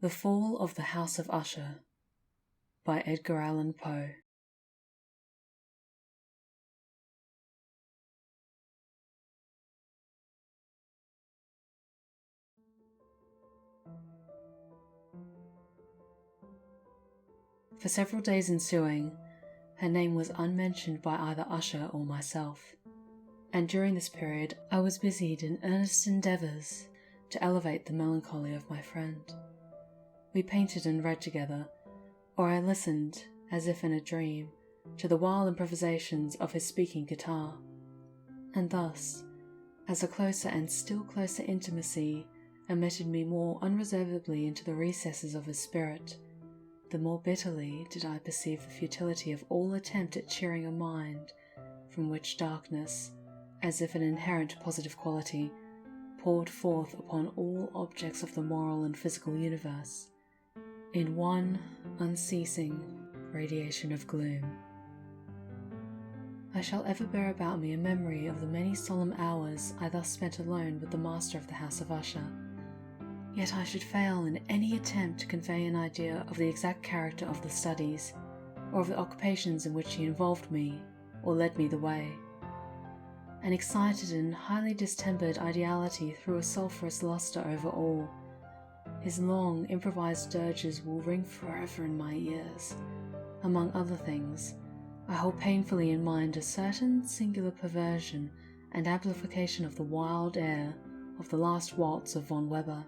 The Fall of the House of Usher by Edgar Allan Poe. For several days ensuing, her name was unmentioned by either Usher or myself, and during this period I was busied in earnest endeavours to elevate the melancholy of my friend. We painted and read together, or I listened, as if in a dream, to the wild improvisations of his speaking guitar. And thus, as a closer and still closer intimacy admitted me more unreservedly into the recesses of his spirit, the more bitterly did I perceive the futility of all attempt at cheering a mind from which darkness, as if an inherent positive quality, poured forth upon all objects of the moral and physical universe, in one unceasing radiation of gloom. I shall ever bear about me a memory of the many solemn hours I thus spent alone with the master of the House of Usher, yet I should fail in any attempt to convey an idea of the exact character of the studies, or of the occupations in which he involved me, or led me the way. An excited and highly distempered ideality threw a sulphurous lustre over all. His long, improvised dirges will ring forever in my ears. Among other things, I hold painfully in mind a certain singular perversion and amplification of the wild air of the last waltz of von Weber.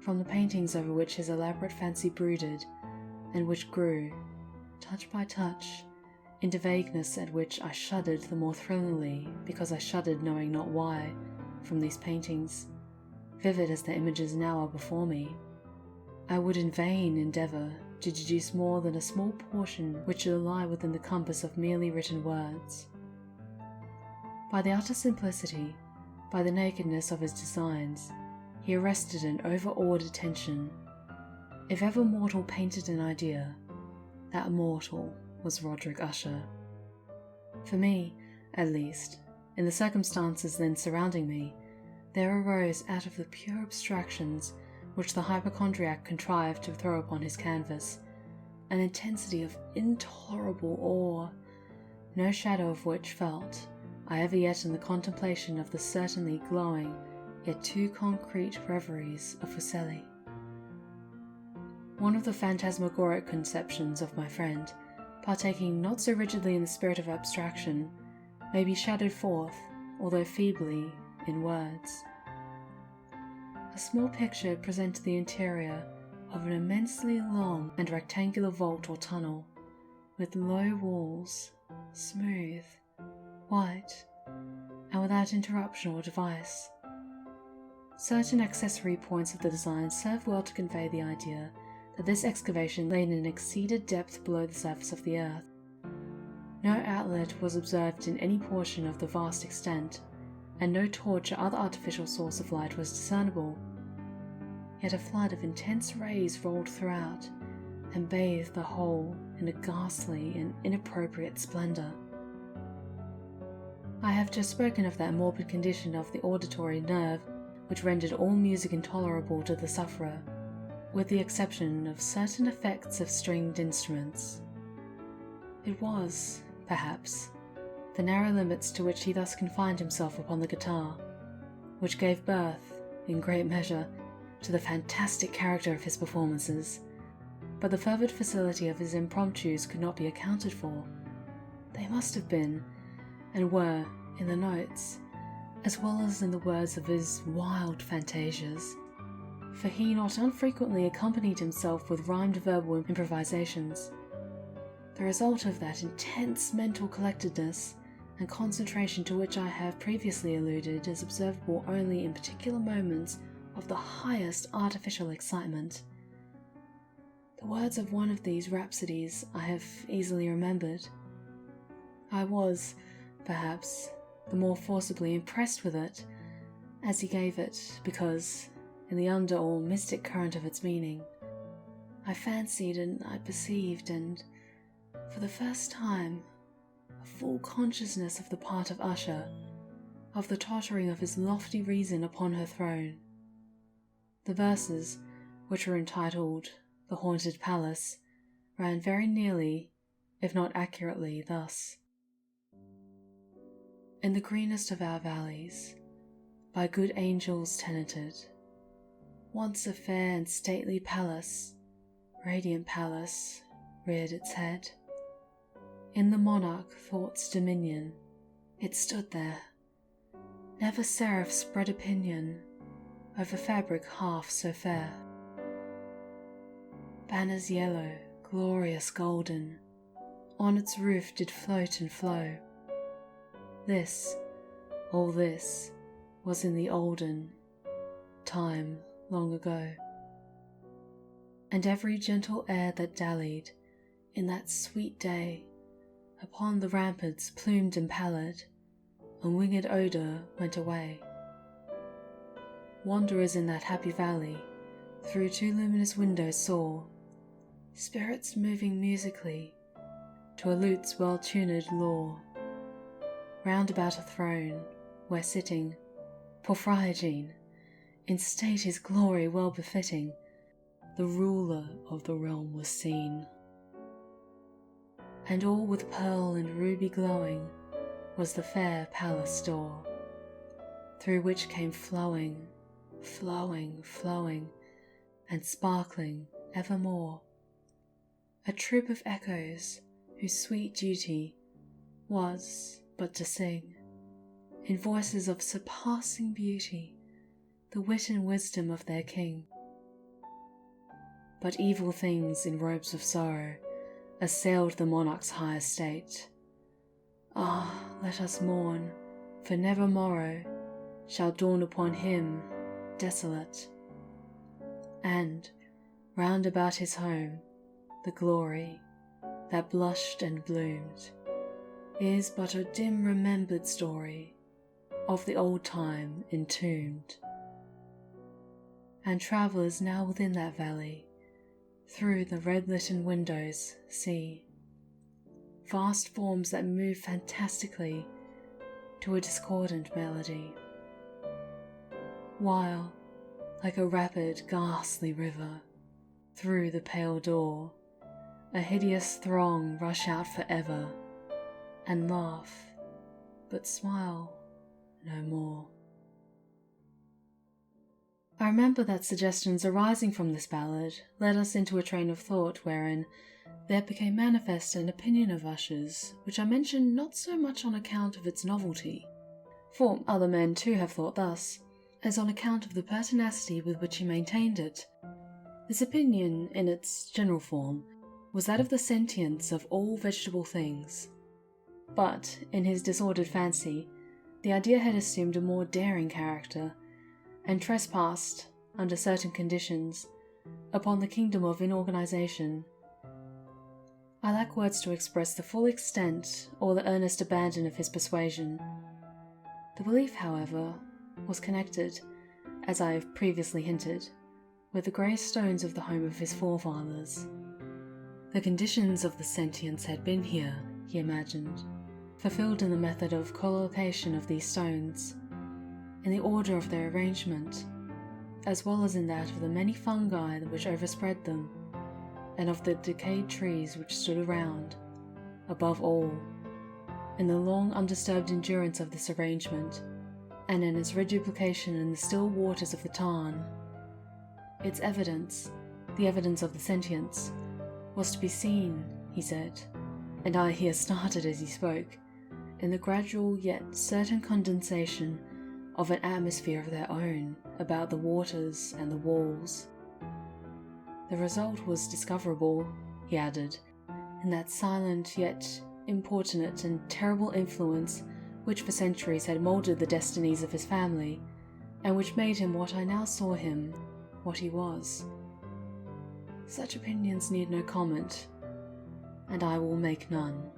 From the paintings over which his elaborate fancy brooded, and which grew, touch by touch, into vagueness at which I shuddered the more thrillingly because I shuddered knowing not why, from these paintings, vivid as the images now are before me, I would in vain endeavour to deduce more than a small portion which should lie within the compass of merely written words. By the utter simplicity, by the nakedness of his designs, he arrested and overawed attention. If ever mortal painted an idea, that mortal was Roderick Usher. For me, at least, in the circumstances then surrounding me, there arose out of the pure abstractions which the hypochondriac contrived to throw upon his canvas an intensity of intolerable awe, no shadow of which felt I ever yet in the contemplation of the certainly glowing yet too concrete reveries of Fuseli. One of the phantasmagoric conceptions of my friend, partaking not so rigidly in the spirit of abstraction, may be shadowed forth, although feebly, in words. A small picture presented the interior of an immensely long and rectangular vault or tunnel, with low walls, smooth, white, and without interruption or device. Certain accessory points of the design serve well to convey the idea that this excavation lay in an exceeded depth below the surface of the earth. No outlet was observed in any portion of the vast extent, and no torch or other artificial source of light was discernible. Yet a flood of intense rays rolled throughout, and bathed the whole in a ghastly and inappropriate splendour. I have just spoken of that morbid condition of the auditory nerve which rendered all music intolerable to the sufferer, with the exception of certain effects of stringed instruments. It was, perhaps, the narrow limits to which he thus confined himself upon the guitar, which gave birth, in great measure, to the fantastic character of his performances, but the fervid facility of his impromptus could not be accounted for. They must have been, and were, in the notes, as well as in the words of his wild fantasias, for he not unfrequently accompanied himself with rhymed verbal improvisations. The result of that intense mental collectedness and concentration to which I have previously alluded is observable only in particular moments of the highest artificial excitement. The words of one of these rhapsodies I have easily remembered. I was, perhaps, the more forcibly impressed with it as he gave it because, in the under or mystic current of its meaning, I fancied and I perceived and, for the first time, a full consciousness of the part of Usher, of the tottering of his lofty reason upon her throne. The verses, which were entitled The Haunted Palace, ran very nearly, if not accurately, thus. In the greenest of our valleys, by good angels tenanted, once a fair and stately palace, radiant palace, reared its head. In the monarch thought's dominion, it stood there. Never seraph spread opinion over fabric half so fair. Banners yellow, glorious golden, on its roof did float and flow. This, all this, was in the olden time long ago. And every gentle air that dallied in that sweet day upon the ramparts plumed and pallid, and winged odour went away. Wanderers in that happy valley through two luminous windows saw spirits moving musically to a lute's well-tuned law, round about a throne where sitting poor Friar Jean, in state his glory well befitting, the ruler of the realm was seen. And all with pearl and ruby glowing was the fair palace door, through which came flowing, and sparkling evermore a troop of echoes whose sweet duty was but to sing, in voices of surpassing beauty, the wit and wisdom of their king. But evil things in robes of sorrow assailed the monarch's high estate. Ah, let us mourn, for never morrow shall dawn upon him desolate. And, round about his home, the glory that blushed and bloomed is but a dim remembered story of the old time entombed. And travellers now within that valley, through the red-litten windows, see vast forms that move fantastically to a discordant melody, while, like a rapid, ghastly river, through the pale door, a hideous throng rush out forever, and laugh, but smile no more. I remember that suggestions arising from this ballad led us into a train of thought wherein there became manifest an opinion of Usher's, which I mention not so much on account of its novelty, for other men too have thought thus, as on account of the pertinacity with which he maintained it. This opinion, in its general form, was that of the sentience of all vegetable things. But, in his disordered fancy, the idea had assumed a more daring character, and trespassed, under certain conditions, upon the kingdom of inorganization. I lack words to express the full extent or the earnest abandon of his persuasion. The belief, however, was connected, as I have previously hinted, with the grey stones of the home of his forefathers. The conditions of the sentience had been here, he imagined, fulfilled in the method of collocation of these stones, in the order of their arrangement, as well as in that of the many fungi which overspread them, and of the decayed trees which stood around. Above all, in the long undisturbed endurance of this arrangement, and in its reduplication in the still waters of the tarn. Its evidence, the evidence of the sentience, was to be seen, he said, and I here started as he spoke, in the gradual yet certain condensation of an atmosphere of their own about the waters and the walls. The result was discoverable, he added, in that silent yet importunate and terrible influence which for centuries had moulded the destinies of his family, and which made him what I now saw him, what he was. Such opinions need no comment, and I will make none.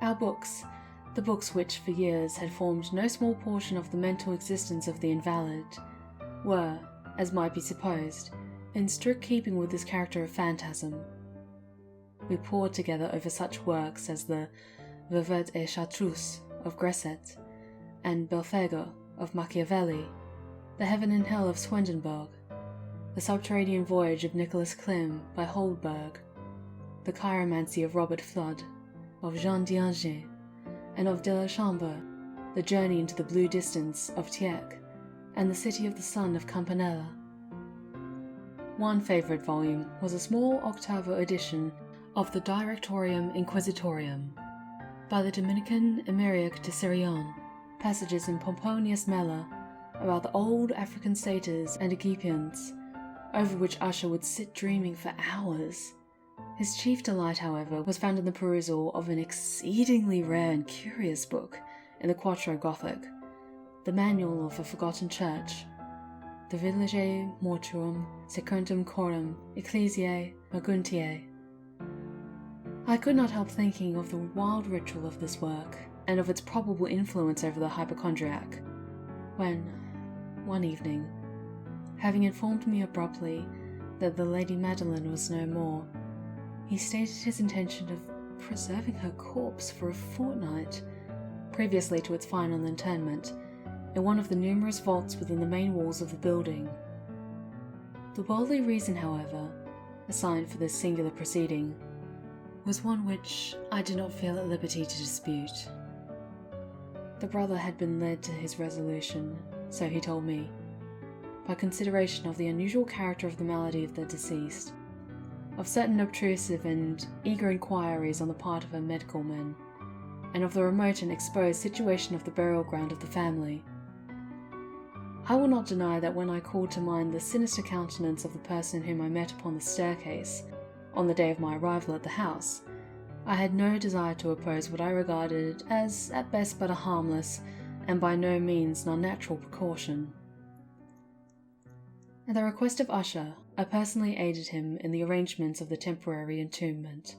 Our books, the books which for years had formed no small portion of the mental existence of the invalid, were, as might be supposed, in strict keeping with this character of phantasm. We pored together over such works as the Veuve et Chartreuse of Gresset, and Belphegor of Machiavelli, the Heaven and Hell of Swendenborg, The Subterranean Voyage of Nicholas Klim by Holdberg, The Chiromancy of Robert Flood, of Jean Dianger, and of de la Chambre, The Journey into the Blue Distance of Tieck, and The City of the Sun of Campanella. One favourite volume was a small octavo edition of the Directorium Inquisitorium by the Dominican Emeric de Sirion, passages in Pomponius Mela about the old African satyrs and Aegipians, over which Usher would sit dreaming for hours. His chief delight, however, was found in the perusal of an exceedingly rare and curious book in the Quarto Gothic, the Manual of a Forgotten Church, the Village Mortuum Secundum Coram Ecclesiae Maguntiae. I could not help thinking of the wild ritual of this work, and of its probable influence over the hypochondriac, when, one evening, having informed me abruptly that the Lady Madeline was no more, he stated his intention of preserving her corpse for a fortnight, previously to its final interment, in one of the numerous vaults within the main walls of the building. The worldly reason, however, assigned for this singular proceeding was one which I did not feel at liberty to dispute. The brother had been led to his resolution, so he told me, by consideration of the unusual character of the malady of the deceased, of certain obtrusive and eager inquiries on the part of her medical men, and of the remote and exposed situation of the burial ground of the family. I will not deny that when I called to mind the sinister countenance of the person whom I met upon the staircase on the day of my arrival at the house, I had no desire to oppose what I regarded as at best but a harmless and by no means unnatural precaution. At the request of Usher, I personally aided him in the arrangements of the temporary entombment.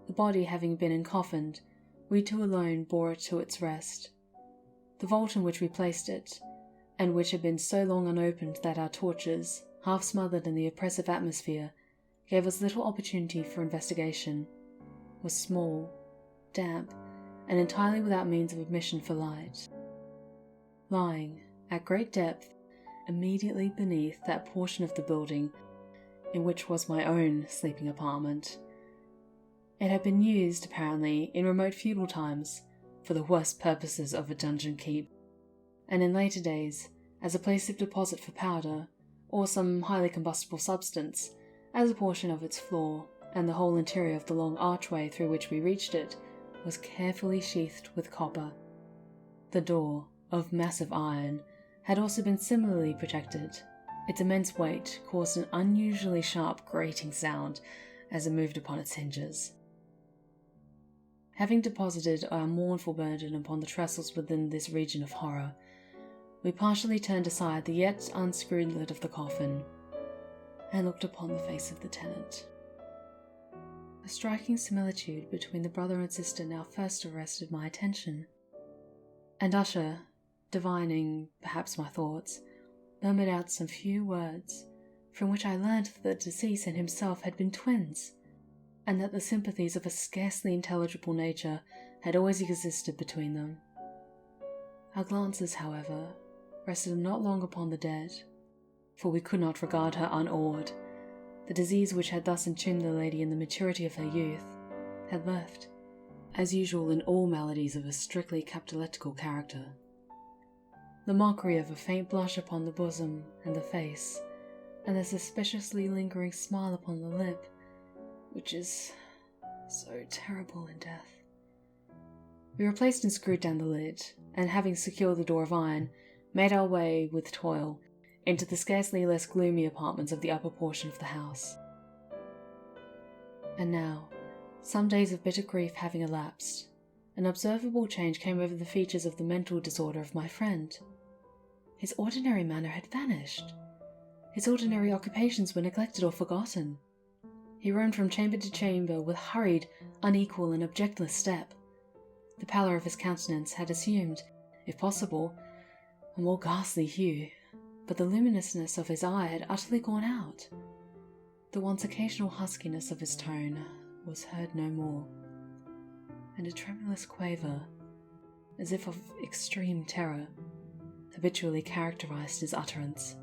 The body having been encoffined, we two alone bore it to its rest. The vault in which we placed it, and which had been so long unopened that our torches, half smothered in the oppressive atmosphere, gave us little opportunity for investigation, was small, damp, and entirely without means of admission for light. Lying, at great depth, immediately beneath that portion of the building in which was my own sleeping apartment. It had been used, apparently, in remote feudal times, for the worst purposes of a dungeon keep, and in later days, as a place of deposit for powder, or some highly combustible substance, as a portion of its floor, and the whole interior of the long archway through which we reached it, was carefully sheathed with copper. The door, of massive iron, had also been similarly protected. Its immense weight caused an unusually sharp grating sound as it moved upon its hinges. Having deposited our mournful burden upon the trestles within this region of horror, we partially turned aside the yet unscrewed lid of the coffin, and looked upon the face of the tenant. A striking similitude between the brother and sister now first arrested my attention, and Usher, divining perhaps my thoughts, murmured out some few words, from which I learned that the deceased and himself had been twins, and that the sympathies of a scarcely intelligible nature had always existed between them. Our glances, however, rested not long upon the dead, for we could not regard her unawed. The disease which had thus entombed the lady in the maturity of her youth had left, as usual in all maladies of a strictly capitalistical character. The mockery of a faint blush upon the bosom and the face, and the suspiciously lingering smile upon the lip, which is so terrible in death. We replaced and screwed down the lid, and having secured the door of iron, made our way with toil into the scarcely less gloomy apartments of the upper portion of the house. And now, some days of bitter grief having elapsed, an observable change came over the features of the mental disorder of my friend. His ordinary manner had vanished. His ordinary occupations were neglected or forgotten. He roamed from chamber to chamber with hurried, unequal, and objectless step. The pallor of his countenance had assumed, if possible, a more ghastly hue, but the luminousness of his eye had utterly gone out. The once occasional huskiness of his tone was heard no more, and a tremulous quaver, as if of extreme terror, habitually characterized his utterance.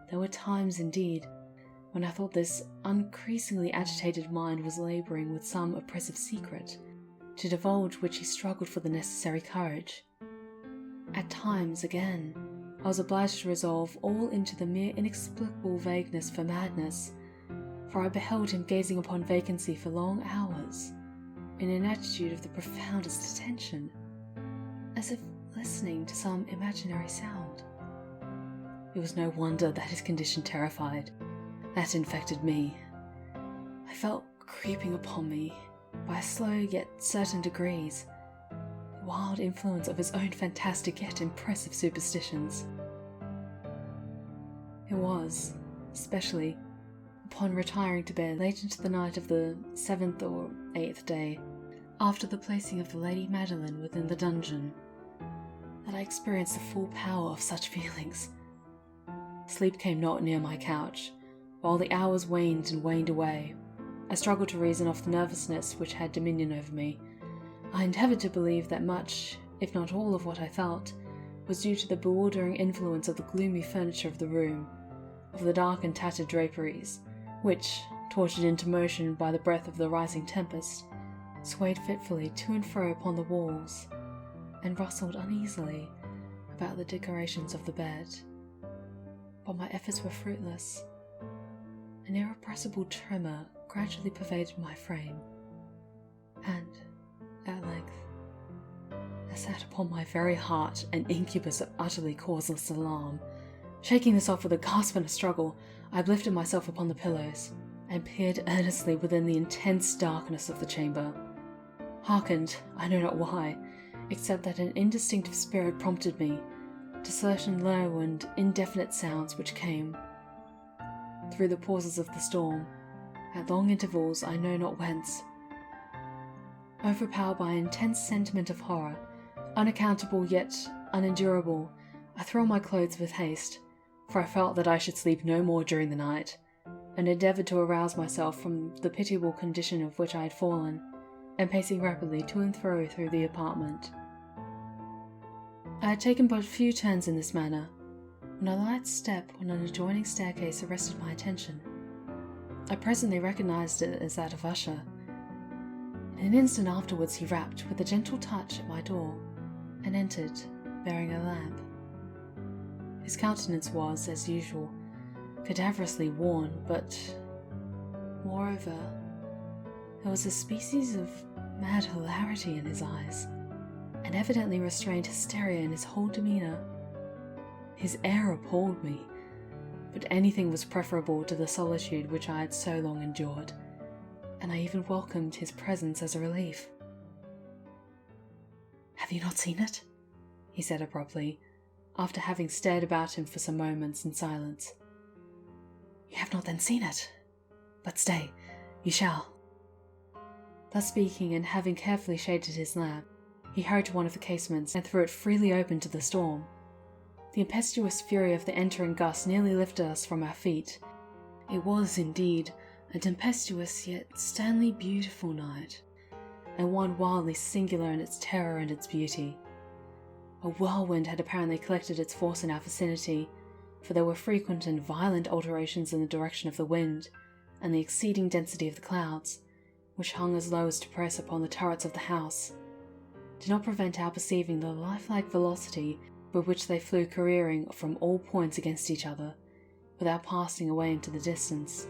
there were times indeed when I thought this increasingly agitated mind was labouring with some oppressive secret, to divulge which he struggled for the necessary courage. At times, again, I was obliged to resolve all into the mere inexplicable vagueness for madness, for I beheld him gazing upon vacancy for long hours, in an attitude of the profoundest attention, as if listening to some imaginary sound. It was no wonder that his condition terrified. That infected me. I felt creeping upon me, by slow yet certain degrees, the wild influence of his own fantastic yet impressive superstitions. It was, especially, upon retiring to bed late into the night of the 7th or 8th day, after the placing of the Lady Madeline within the dungeon, that I experienced the full power of such feelings. Sleep came not near my couch, while the hours waned and waned away. I struggled to reason off the nervousness which had dominion over me. I endeavoured to believe that much, if not all of what I felt, was due to the bewildering influence of the gloomy furniture of the room, of the dark and tattered draperies, which, tortured into motion by the breath of the rising tempest, swayed fitfully to and fro upon the walls, and rustled uneasily about the decorations of the bed. But my efforts were fruitless. An irrepressible tremor gradually pervaded my frame, and, at length, there sat upon my very heart an incubus of utterly causeless alarm. Shaking this off with a gasp and a struggle, I uplifted myself upon the pillows, and peered earnestly within the intense darkness of the chamber. Hearkened, I know not why, except that an instinctive spirit prompted me, to certain low and indefinite sounds which came, through the pauses of the storm, at long intervals I know not whence. Overpowered by an intense sentiment of horror, unaccountable yet unendurable, I threw on my clothes with haste, for I felt that I should sleep no more during the night, and endeavoured to arouse myself from the pitiable condition of which I had fallen, and pacing rapidly to and fro through the apartment. I had taken but few turns in this manner, when a light step on an adjoining staircase arrested my attention. I presently recognised it as that of Usher. In an instant afterwards he rapped with a gentle touch at my door, and entered, bearing a lamp. His countenance was, as usual, cadaverously worn, but, moreover, there was a species of mad hilarity in his eyes, and evidently restrained hysteria in his whole demeanour. His air appalled me, but anything was preferable to the solitude which I had so long endured, and I even welcomed his presence as a relief. "Have you not seen it?" he said abruptly, after having stared about him for some moments in silence. "You have not then seen it? But stay, you shall." Thus speaking, and having carefully shaded his lamp, he hurried to one of the casements and threw it freely open to the storm. The impetuous fury of the entering gust nearly lifted us from our feet. It was, indeed, a tempestuous yet sternly beautiful night, and one wildly singular in its terror and its beauty. A whirlwind had apparently collected its force in our vicinity, for there were frequent and violent alterations in the direction of the wind, and the exceeding density of the clouds, which hung as low as to press upon the turrets of the house, did not prevent our perceiving the lifelike velocity with which they flew careering from all points against each other, without passing away into the distance.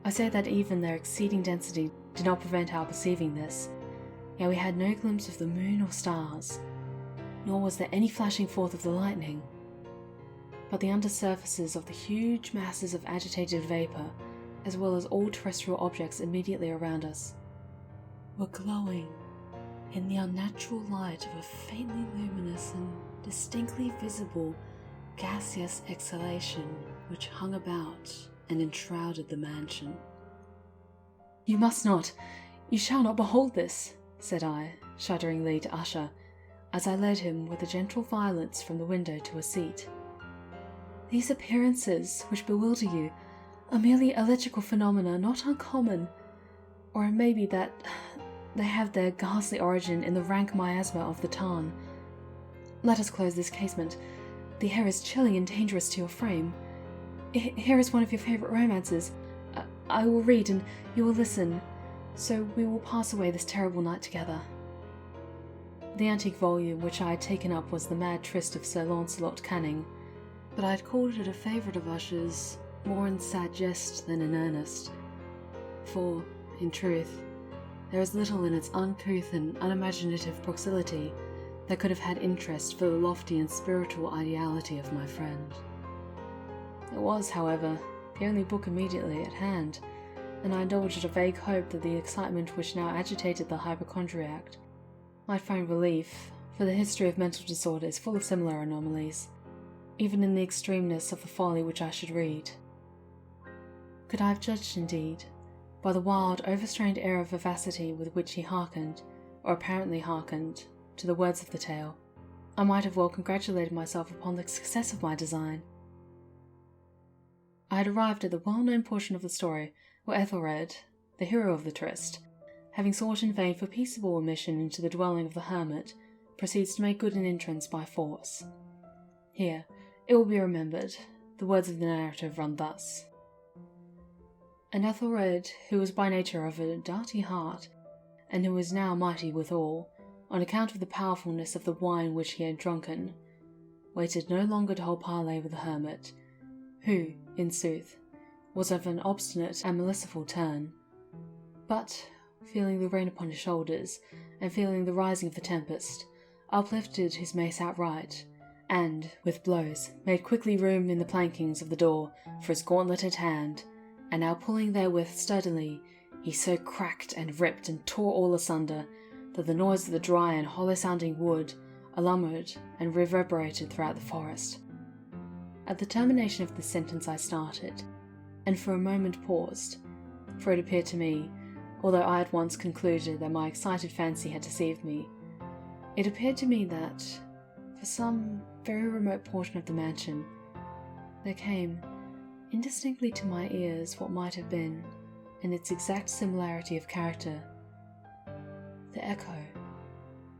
I say that even their exceeding density did not prevent our perceiving this, yet we had no glimpse of the moon or stars, nor was there any flashing forth of the lightning, but the under surfaces of the huge masses of agitated vapour, as well as all terrestrial objects immediately around us, were glowing in the unnatural light of a faintly luminous and distinctly visible gaseous exhalation which hung about and enshrouded the mansion. "You must not, you shall not behold this," said I, shudderingly to Usher, as I led him with a gentle violence from the window to a seat. "These appearances which bewilder you are merely electrical phenomena not uncommon, or it may be that they have their ghastly origin in the rank miasma of the tarn. Let us close this casement. The air is chilling and dangerous to your frame. Here is one of your favourite romances. I will read and you will listen, so we will pass away this terrible night together." The antique volume which I had taken up was The Mad Tryst of Sir Launcelot Canning, but I had called it a favourite of Usher's more in sad jest than in earnest. For, in truth, there is little in its uncouth and unimaginative proxility that could have had interest for the lofty and spiritual ideality of my friend. It was, however, the only book immediately at hand, and I indulged a vague hope that the excitement which now agitated the hypochondriac might find relief, for the history of mental disorder is full of similar anomalies, even in the extremeness of the folly which I should read. Could I have judged, indeed, by the wild, overstrained air of vivacity with which he hearkened, or apparently hearkened, to the words of the tale, I might have well congratulated myself upon the success of my design. I had arrived at the well-known portion of the story where Ethelred, the hero of the tryst, having sought in vain for peaceable admission into the dwelling of the hermit, proceeds to make good an entrance by force. Here, it will be remembered, the words of the narrative run thus. And Ethelred, who was by nature of a doughty heart, and who was now mighty withal, on account of the powerfulness of the wine which he had drunken, waited no longer to hold parley with the hermit, who, in sooth, was of an obstinate and merciful turn, but, feeling the rain upon his shoulders, and feeling the rising of the tempest, uplifted his mace outright, and, with blows, made quickly room in the plankings of the door for his gauntleted hand, and now pulling therewith sturdily, he so cracked and ripped and tore all asunder, that the noise of the dry and hollow-sounding wood alarmed and reverberated throughout the forest. At the termination of this sentence I started, and for a moment paused, for it appeared to me, although I at once concluded that my excited fancy had deceived me, it appeared to me that, for some very remote portion of the mansion, there came, indistinctly to my ears, what might have been, in its exact similarity of character, the echo,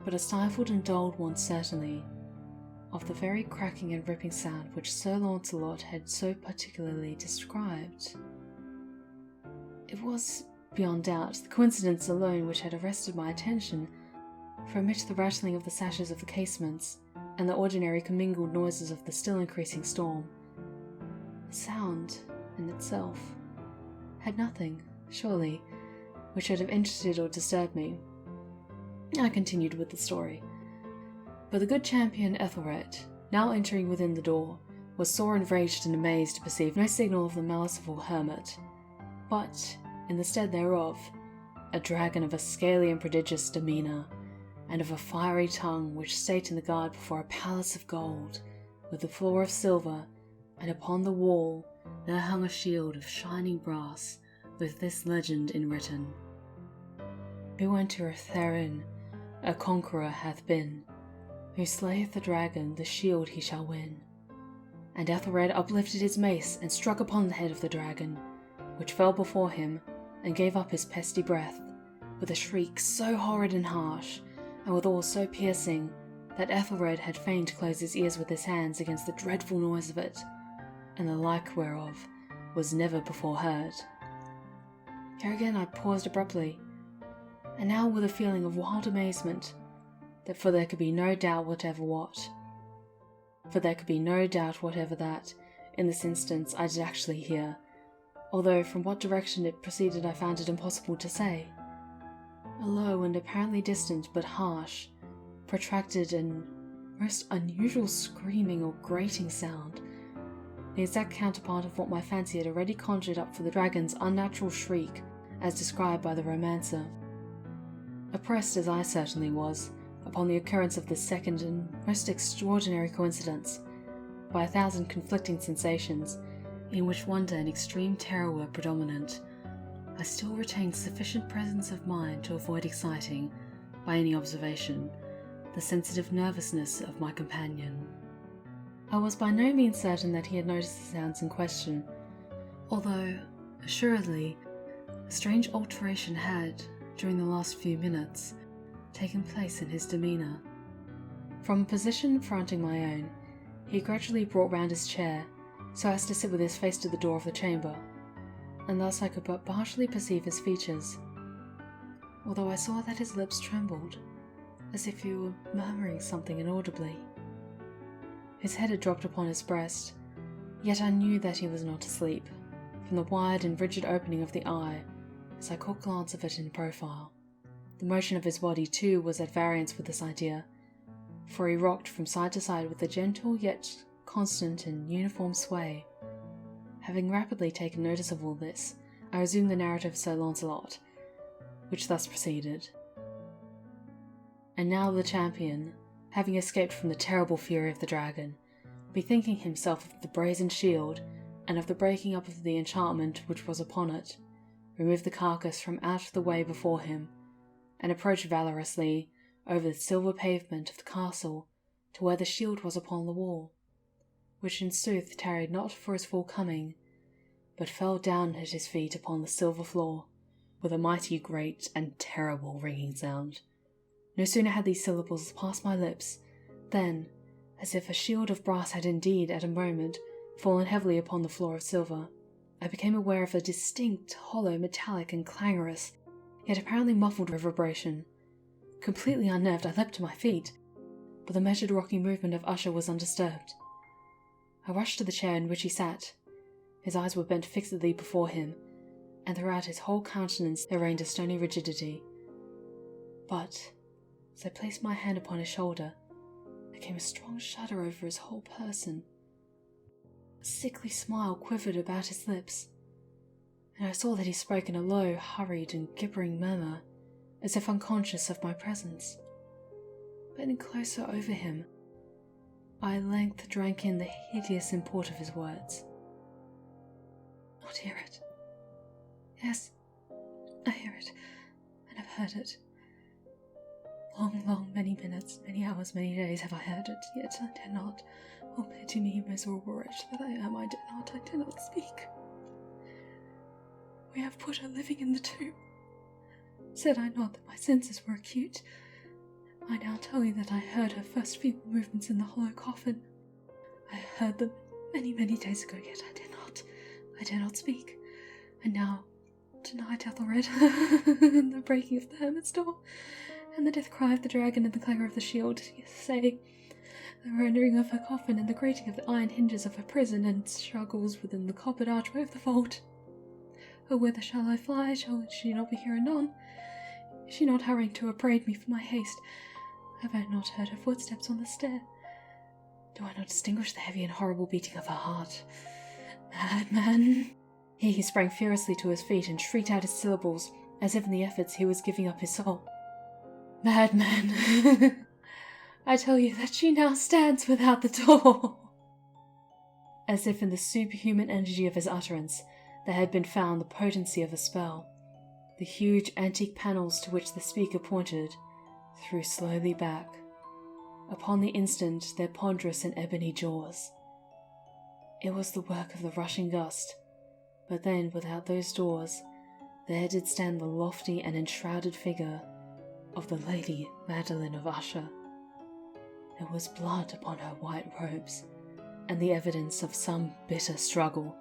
but a stifled and dulled one certainly, of the very cracking and ripping sound which Sir Launcelot had so particularly described. It was, beyond doubt, the coincidence alone which had arrested my attention, for amidst the rattling of the sashes of the casements, and the ordinary commingled noises of the still increasing storm, the sound, in itself, had nothing, surely, which should have interested or disturbed me. I continued with the story. But the good champion Ethelred, now entering within the door, was sore enraged and amazed to perceive no signal of the merciful hermit, but, in the stead thereof, a dragon of a scaly and prodigious demeanour, and of a fiery tongue, which sate in the guard before a palace of gold, with the floor of silver, and upon the wall there hung a shield of shining brass, with this legend enwritten: "Who entereth therein, a conqueror hath been, who slayeth the dragon, the shield he shall win." And Ethelred uplifted his mace and struck upon the head of the dragon, which fell before him, and gave up his pesty breath, with a shriek so horrid and harsh, and withal so piercing, that Ethelred had fain to close his ears with his hands against the dreadful noise of it, and the like whereof was never before heard. Here again I paused abruptly, and now with a feeling of wild amazement, for there could be no doubt whatever that, in this instance, I did actually hear, although from what direction it proceeded I found it impossible to say. A low and apparently distant but harsh, protracted and most unusual screaming or grating sound, the exact counterpart of what my fancy had already conjured up for the dragon's unnatural shriek, as described by the romancer. Oppressed as I certainly was, upon the occurrence of this second and most extraordinary coincidence, by 1,000 conflicting sensations, in which wonder and extreme terror were predominant, I still retained sufficient presence of mind to avoid exciting, by any observation, the sensitive nervousness of my companion. I was by no means certain that he had noticed the sounds in question, although, assuredly, a strange alteration had, during the last few minutes, taken place in his demeanour. From a position fronting my own, he gradually brought round his chair, so as to sit with his face to the door of the chamber, and thus I could but partially perceive his features, although I saw that his lips trembled, as if he were murmuring something inaudibly. His head had dropped upon his breast, yet I knew that he was not asleep, from the wide and rigid opening of the eye, as I caught glance of it in profile. The motion of his body, too, was at variance with this idea, for he rocked from side to side with a gentle yet constant and uniform sway. Having rapidly taken notice of all this, I resumed the narrative of Sir Launcelot, which thus proceeded. And now the champion, having escaped from the terrible fury of the dragon, bethinking himself of the brazen shield, and of the breaking up of the enchantment which was upon it, removed the carcass from out of the way before him, and approached valorously over the silver pavement of the castle to where the shield was upon the wall, which in sooth tarried not for his full coming, but fell down at his feet upon the silver floor, with a mighty great and terrible ringing sound. No sooner had these syllables passed my lips, than, as if a shield of brass had indeed at a moment fallen heavily upon the floor of silver, I became aware of a distinct, hollow, metallic and clangorous, yet apparently muffled reverberation. Completely unnerved, I leapt to my feet, but the measured rocking movement of Usher was undisturbed. I rushed to the chair in which he sat. His eyes were bent fixedly before him, and throughout his whole countenance there reigned a stony rigidity. But, as I placed my hand upon his shoulder, there came a strong shudder over his whole person. A sickly smile quivered about his lips, and I saw that he spoke in a low, hurried and gibbering murmur, as if unconscious of my presence. Bending closer over him, I at length drank in the hideous import of his words. Not hear it. Yes, I hear it, and have heard it. Long, many minutes, many hours, many days have I heard it, yet I dare not. Oh, pity me, miserable wretch that I am, I dare not speak. We have put her living in the tomb. Said I not that my senses were acute? I now tell you that I heard her first feeble movements in the hollow coffin. I heard them many days ago, yet I dare not speak. And now, tonight Ethelred, and the breaking of the hermit's door, and the death cry of the dragon and the clangor of the shield, say, the rendering of her coffin and the grating of the iron hinges of her prison and struggles within the coppered archway of the vault. Oh, whither shall I fly? Shall she not be here anon? Is she not hurrying to upbraid me for my haste? Have I not heard her footsteps on the stair? Do I not distinguish the heavy and horrible beating of her heart? Madman! Here he sprang furiously to his feet and shrieked out his syllables, as if in the efforts he was giving up his soul. Madman! I tell you that she now stands without the door! As if in the superhuman energy of his utterance, there had been found the potency of a spell. The huge antique panels to which the speaker pointed threw slowly back, upon the instant their ponderous and ebony jaws. It was the work of the rushing gust, but then without those doors there did stand the lofty and enshrouded figure of the Lady Madeline of Usher. There was blood upon her white robes, and the evidence of some bitter struggle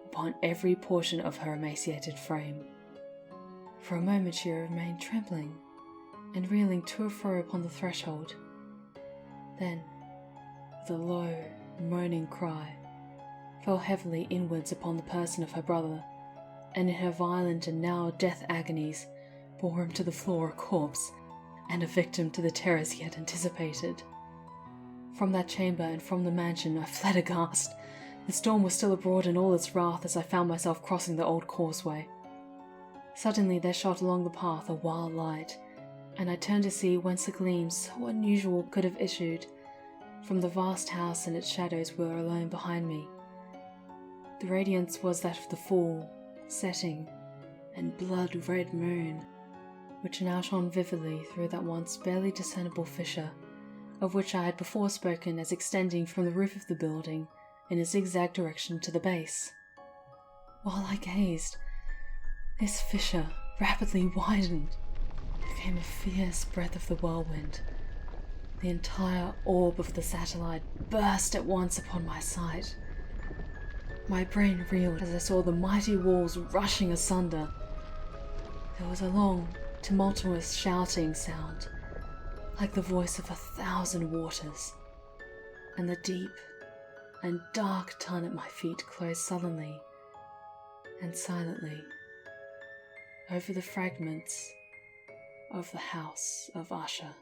upon every portion of her emaciated frame. For a moment she remained trembling and reeling to and fro upon the threshold. Then, with a low, moaning cry, fell heavily inwards upon the person of her brother, and in her violent and now death agonies bore him to the floor a corpse, and a victim to the terrors he had anticipated. From that chamber and from the mansion I fled aghast. The storm was still abroad in all its wrath as I found myself crossing the old causeway. Suddenly there shot along the path a wild light, and I turned to see whence a gleam so unusual could have issued. From the vast house, and its shadows were alone behind me. The radiance was that of the full, setting, and blood-red moon, which now shone vividly through that once barely discernible fissure, of which I had before spoken as extending from the roof of the building in a zigzag direction to the base. While I gazed, this fissure rapidly widened. There came a fierce breath of the whirlwind. The entire orb of the satellite burst at once upon my sight. My brain reeled as I saw the mighty walls rushing asunder. There was a long, tumultuous shouting sound, like the voice of 1,000 waters, and the deep and dark tun at my feet closed sullenly and silently over the fragments of the House of Usher.